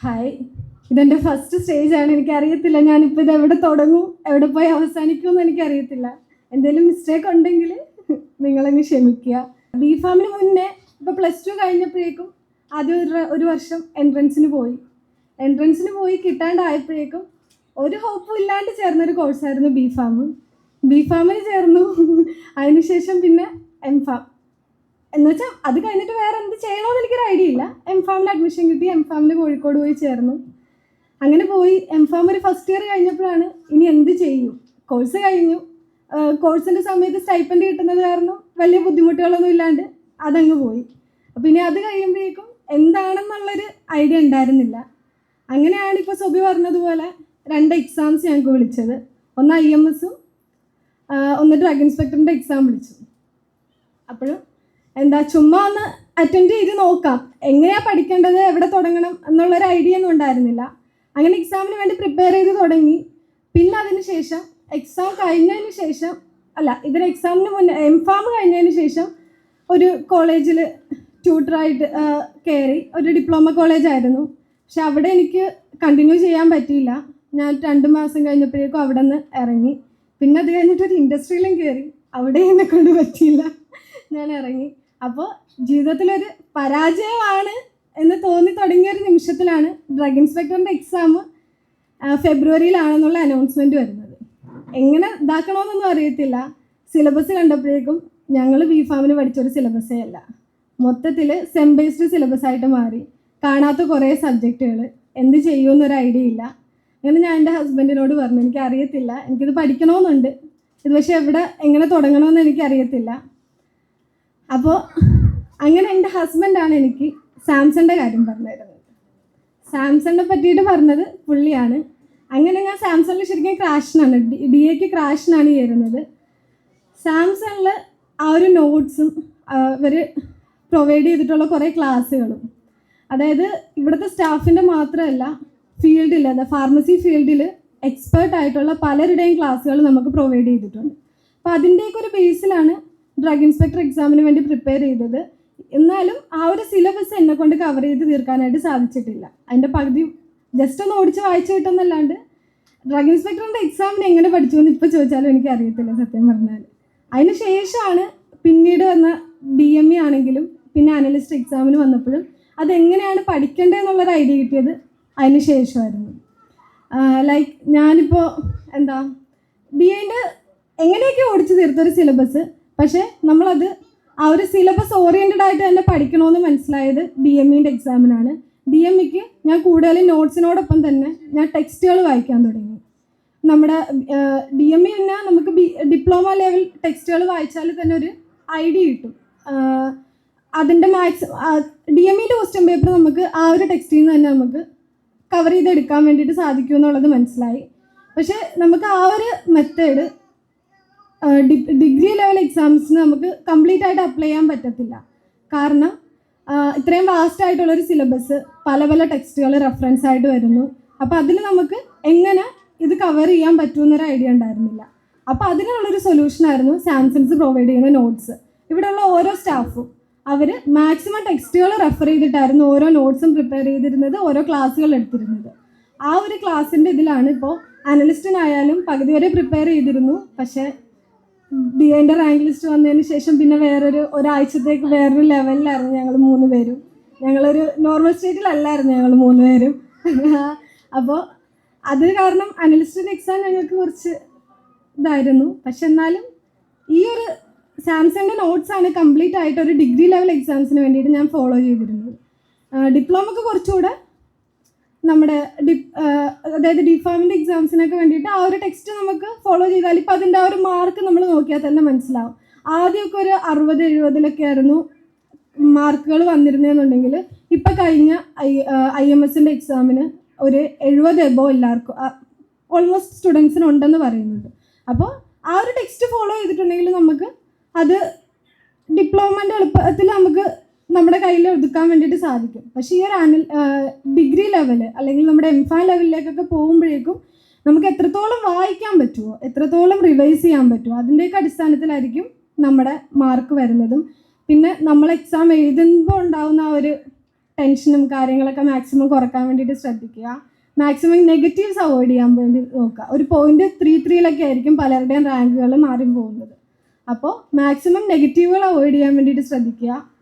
Hi, ഇതെൻ്റെ first സ്റ്റേജാണ്. എനിക്കറിയത്തില്ല ഞാനിപ്പോൾ ഇത് എവിടെ തുടങ്ങും, എവിടെ പോയി അവസാനിക്കുമെന്ന് എനിക്കറിയത്തില്ല. എന്തെങ്കിലും മിസ്റ്റേക്ക് ഉണ്ടെങ്കിൽ നിങ്ങളങ്ങ് ക്ഷമിക്കുക. ബി ഫാമിന് മുന്നേ ഇപ്പോൾ +2 കഴിഞ്ഞപ്പോഴേക്കും ആദ്യം ഒരു വർഷം എൻട്രൻസിന് പോയി കിട്ടാണ്ടായപ്പോഴേക്കും ഒരു ഹോപ്പും ഇല്ലാണ്ട് ചേർന്നൊരു കോഴ്സായിരുന്നു ബി ഫാം. ബി ഫാമിന് ചേർന്നു. അതിനുശേഷം പിന്നെ എം ഫാം എന്നുവെച്ചാൽ അത് കഴിഞ്ഞിട്ട് വേറെ എന്ത് ചെയ്യണമെന്ന് എനിക്കൊരു ഐഡിയ ഇല്ല. എം ഫാമിന് അഡ്മിഷൻ കിട്ടി. എം ഫാമിന് കോഴിക്കോട് പോയി ചേർന്നു. അങ്ങനെ പോയി എം ഫാം ഒരു ഫസ്റ്റ് ഇയർ കഴിഞ്ഞപ്പോഴാണ് ഇനി എന്ത് ചെയ്യും. കോഴ്സ് കഴിഞ്ഞു. കോഴ്സിൻ്റെ സമയത്ത് സ്റ്റൈപ്പൻഡ് കിട്ടുന്നത് കാരണം വലിയ ബുദ്ധിമുട്ടുകളൊന്നും ഇല്ലാണ്ട് അതങ്ങ് പോയി. പിന്നെ അത് കഴിയുമ്പോഴേക്കും എന്താണെന്നുള്ളൊരു ഐഡിയ ഉണ്ടായിരുന്നില്ല. അങ്ങനെയാണ് ഇപ്പോൾ സൊബി പറഞ്ഞതുപോലെ 2 എക്സാംസ് ഞങ്ങൾക്ക് വിളിച്ചത്. ഒന്ന് IMSഉം ഒന്ന് ഡ്രഗ് ഇൻസ്പെക്ടറിൻ്റെ എക്സാം വിളിച്ചു. അപ്പോഴും ചുമ്മാ ഒന്ന് അറ്റൻഡ് ചെയ്ത് നോക്കാം, എങ്ങനെയാണ് പഠിക്കേണ്ടത്, എവിടെ തുടങ്ങണം എന്നുള്ളൊരു ഐഡിയ ഒന്നും ഉണ്ടായിരുന്നില്ല. അങ്ങനെ എക്സാമിന് വേണ്ടി പ്രിപ്പയർ ചെയ്ത് തുടങ്ങി. പിന്നെ അതിന് ശേഷം എക്സാം കഴിഞ്ഞതിന് ശേഷം എക്സാമിന് മുന്നേ എം ഫാം കഴിഞ്ഞതിന് ശേഷം ഒരു കോളേജിൽ ട്യൂട്ടറായിട്ട് കയറി. ഒരു ഡിപ്ലോമ കോളേജായിരുന്നു. പക്ഷെ അവിടെ എനിക്ക് കണ്ടിന്യൂ ചെയ്യാൻ പറ്റിയില്ല. ഞാൻ 2 മാസം കഴിഞ്ഞപ്പോഴേക്കും അവിടെ നിന്ന് ഇറങ്ങി. പിന്നെ അത് കഴിഞ്ഞിട്ടൊരു ഇൻഡസ്ട്രിയിലും കയറി. അവിടെ എന്നെ കൊണ്ട് പറ്റിയില്ല, ഞാൻ ഇറങ്ങി. അപ്പോൾ ജീവിതത്തിലൊരു പരാജയമാണ് എന്ന് തോന്നി തുടങ്ങിയൊരു നിമിഷത്തിലാണ് ഡ്രഗ് ഇൻസ്പെക്ടറിൻ്റെ എക്സാം ഫെബ്രുവരിയിലാണെന്നുള്ള അനൗൺസ്മെൻറ്റ് വരുന്നത്. എങ്ങനെ ഇതാക്കണമെന്നൊന്നും അറിയത്തില്ല. സിലബസ് കണ്ടപ്പോഴേക്കും ഞങ്ങൾ ബി ഫാമിന് പഠിച്ചൊരു സിലബസേ അല്ല, മൊത്തത്തിൽ സെം ബേസ്ഡ് സിലബസായിട്ട് മാറി. കാണാത്ത കുറേ സബ്ജക്റ്റുകൾ, എന്ത് ചെയ്യുമെന്നൊരു ഐഡിയ ഇല്ല. അങ്ങനെ ഞാൻ എൻ്റെ ഹസ്ബൻഡിനോട് പറഞ്ഞു, എനിക്കറിയത്തില്ല, എനിക്കിത് പഠിക്കണമെന്നുണ്ട്, ഇത് പക്ഷേ എങ്ങനെ തുടങ്ങണമെന്ന് എനിക്കറിയത്തില്ല. അപ്പോൾ അങ്ങനെ എൻ്റെ ഹസ്ബൻഡാണ് എനിക്ക് സാംസങ്ങിൻ്റെ കാര്യം പറഞ്ഞു തരുന്നത്. സാംസങ്ങിനെ പറ്റിയിട്ട് പറഞ്ഞത് പുള്ളിയാണ്. അങ്ങനെ ഞാൻ സാംസങ്ങിൽ ശരിക്കും ക്രാഷിനാണ്, DAക്ക് ക്രാഷിനാണ് ചേരുന്നത്. സാംസങ്ങിൽ ആ ഒരു നോട്ട്സും ഇവർ പ്രൊവൈഡ് ചെയ്തിട്ടുള്ള കുറേ ക്ലാസ്സുകളും, അതായത് ഇവിടുത്തെ സ്റ്റാഫിൻ്റെ മാത്രമല്ല, ഫീൽഡിൽ ഫാർമസി ഫീൽഡിൽ എക്സ്പേർട്ടായിട്ടുള്ള പലരുടെയും ക്ലാസ്സുകൾ നമുക്ക് പ്രൊവൈഡ് ചെയ്തിട്ടുണ്ട്. അപ്പോൾ അതിൻ്റെയൊക്കെ ഒരു ബേസിലാണ് ഡ്രഗ് ഇൻസ്പെക്ടർ എക്സാമിന് വേണ്ടി പ്രിപ്പയർ ചെയ്തത്. എന്നാലും ആ ഒരു സിലബസ് എന്നെ കൊണ്ട് കവർ ചെയ്ത് തീർക്കാനായിട്ട് സാധിച്ചിട്ടില്ല. അതിൻ്റെ പകുതി ജസ്റ്റ് ഒന്ന് ഓടിച്ച് വായിച്ചു കിട്ടുന്നല്ലാണ്ട് ഡ്രഗ് ഇൻസ്പെക്ടറിൻ്റെ എക്സാമിന് എങ്ങനെ പഠിച്ചു എന്ന് ഇപ്പോൾ ചോദിച്ചാലും എനിക്കറിയത്തില്ല സത്യം പറഞ്ഞാൽ. അതിന് ശേഷമാണ് പിന്നീട് വന്ന DME ആണെങ്കിലും പിന്നെ അനലിസ്റ്റ് എക്സാമിന് വന്നപ്പോഴും അതെങ്ങനെയാണ് പഠിക്കേണ്ടതെന്നുള്ളൊരു ഐഡിയ കിട്ടിയത് അതിന് ശേഷമായിരുന്നു. ലൈക്ക് ഞാനിപ്പോൾ DAൻ്റെ എങ്ങനെയൊക്കെ ഓടിച്ച് തീർത്തൊരു സിലബസ്, പക്ഷേ നമ്മളത് ആ ഒരു സിലബസ് ഓറിയൻറ്റഡ് ആയിട്ട് തന്നെ പഠിക്കണമെന്ന് മനസ്സിലായത് DMEൻ്റെ എക്സാമിനാണ്. DMEക്ക് ഞാൻ കൂടുതലും നോട്ട്സിനോടൊപ്പം തന്നെ ഞാൻ ടെക്സ്റ്റുകൾ വായിക്കാൻ തുടങ്ങി. നമ്മുടെ DME പിന്നെ നമുക്ക് ഡിപ്ലോമ ലെവൽ ടെക്സ്റ്റുകൾ വായിച്ചാൽ തന്നെ ഒരു ഐഡിയ കിട്ടും. അതിൻ്റെ DMEൻ്റെ ക്വസ്റ്റ്യൻ പേപ്പർ നമുക്ക് ആ ഒരു ടെക്സ്റ്റിൽ നിന്ന് തന്നെ നമുക്ക് കവർ ചെയ്തെടുക്കാൻ വേണ്ടിയിട്ട് സാധിക്കും എന്നുള്ളത് മനസ്സിലായി. പക്ഷേ നമുക്ക് ആ ഒരു മെത്തേഡ് ഡിഗ്രി ലെവൽ എക്സാംസിന് നമുക്ക് കംപ്ലീറ്റ് ആയിട്ട് അപ്ലൈ ചെയ്യാൻ പറ്റത്തില്ല. കാരണം ഇത്രയും വാസ്റ്റ് ആയിട്ടുള്ളൊരു സിലബസ്, പല പല ടെക്സ്റ്റുകൾ റെഫറൻസ് ആയിട്ട് വരുന്നു. അപ്പോൾ അതിൽ നമുക്ക് എങ്ങനെ ഇത് കവർ ചെയ്യാൻ പറ്റുമെന്നൊരു ഐഡിയ ഉണ്ടായിരുന്നില്ല. അപ്പോൾ അതിനുള്ളൊരു സൊല്യൂഷനായിരുന്നു സാംസങ്സ് പ്രൊവൈഡ് ചെയ്യുന്ന നോട്ട്സ്. ഇവിടെയുള്ള ഓരോ സ്റ്റാഫും അവർ മാക്സിമം ടെക്സ്റ്റുകൾ റെഫർ ചെയ്തിട്ടായിരുന്നു ഓരോ നോട്ട്സും പ്രിപ്പയർ ചെയ്തിരുന്നത്, ഓരോ ക്ലാസ്സുകൾ എടുത്തിരുന്നത്. ആ ഒരു ക്ലാസ്സിൻ്റെ ഇതിലാണ് ഇപ്പോൾ അനലിസ്റ്റിനായാലും പകുതി വരെ പ്രിപ്പയർ ചെയ്തിരുന്നു. പക്ഷേ DAൻ്റെ റാങ്ക് ലിസ്റ്റ് വന്നതിന് ശേഷം പിന്നെ ഒരാഴ്ചത്തേക്ക് വേറൊരു ലെവലിലായിരുന്നു ഞങ്ങൾ 3 പേരും. ഞങ്ങളൊരു നോർമൽ സ്റ്റേറ്റിലല്ലായിരുന്നു ഞങ്ങൾ 3 പേരും. അപ്പോൾ അത് കാരണം അനലിസ്റ്റിൻ്റെ എക്സാം ഞങ്ങൾക്ക് കുറച്ച് ഇതായിരുന്നു. പക്ഷെ എന്നാലും ഈ ഒരു സാംസങ്ങിൻ്റെ നോട്ട്സാണ് കംപ്ലീറ്റ് ആയിട്ട് ഒരു ഡിഗ്രി ലെവൽ എക്സാംസിന് വേണ്ടിയിട്ട് ഞാൻ ഫോളോ ചെയ്തിരുന്നത്. ഡിപ്ലോമയ്ക്ക് കുറച്ചുകൂടെ നമ്മുടെ അതായത് DPharmൻ്റെ എക്സാംസിനൊക്കെ വേണ്ടിയിട്ട് ആ ഒരു ടെക്സ്റ്റ് നമുക്ക് ഫോളോ ചെയ്താൽ ഇപ്പോൾ അതിൻ്റെ ആ ഒരു മാർക്ക് നമ്മൾ നോക്കിയാൽ തന്നെ മനസ്സിലാവും. ആദ്യമൊക്കെ ഒരു 60-70 ആയിരുന്നു മാർക്കുകൾ വന്നിരുന്നതെന്നുണ്ടെങ്കിൽ ഇപ്പം കഴിഞ്ഞ IMSൻ്റെ എക്സാമിന് ഒരു 70 എബോവ് എല്ലാവർക്കും ഓൾമോസ്റ്റ് സ്റ്റുഡൻസിനുണ്ടെന്ന് പറയുന്നുണ്ട്. അപ്പോൾ ആ ഒരു ടെക്സ്റ്റ് ഫോളോ ചെയ്തിട്ടുണ്ടെങ്കിൽ നമുക്ക് അത് ഡിപ്ലോമൻ്റെ എളുപ്പത്തിൽ നമുക്ക് നമ്മുടെ കയ്യിൽ ഒതുക്കാൻ വേണ്ടിയിട്ട് സാധിക്കും. പക്ഷേ ഈ ഒരു ഡിഗ്രി ലെവൽ അല്ലെങ്കിൽ നമ്മുടെ MPharm ലെവലിലേക്കൊക്കെ പോകുമ്പോഴേക്കും നമുക്ക് എത്രത്തോളം വായിക്കാൻ പറ്റുമോ, എത്രത്തോളം റിവൈസ് ചെയ്യാൻ പറ്റുമോ, അതിൻ്റെയൊക്കെ അടിസ്ഥാനത്തിലായിരിക്കും നമ്മുടെ മാർക്ക് വരുന്നതും. പിന്നെ നമ്മൾ എക്സാം എഴുതുമ്പോൾ ഉണ്ടാകുന്ന ആ ഒരു ടെൻഷനും കാര്യങ്ങളൊക്കെ മാക്സിമം കുറക്കാൻ വേണ്ടിയിട്ട് ശ്രദ്ധിക്കുക. മാക്സിമം നെഗറ്റീവ്സ് അവോയ്ഡ് ചെയ്യാൻ വേണ്ടി നോക്കുക. ഒരു 0.33 ആയിരിക്കും പലരുടെയും റാങ്കുകൾ മാറി പോകുന്നത്. അപ്പോൾ മാക്സിമം നെഗറ്റീവുകൾ അവോയ്ഡ് ചെയ്യാൻ വേണ്ടിയിട്ട് ശ്രദ്ധിക്കുക.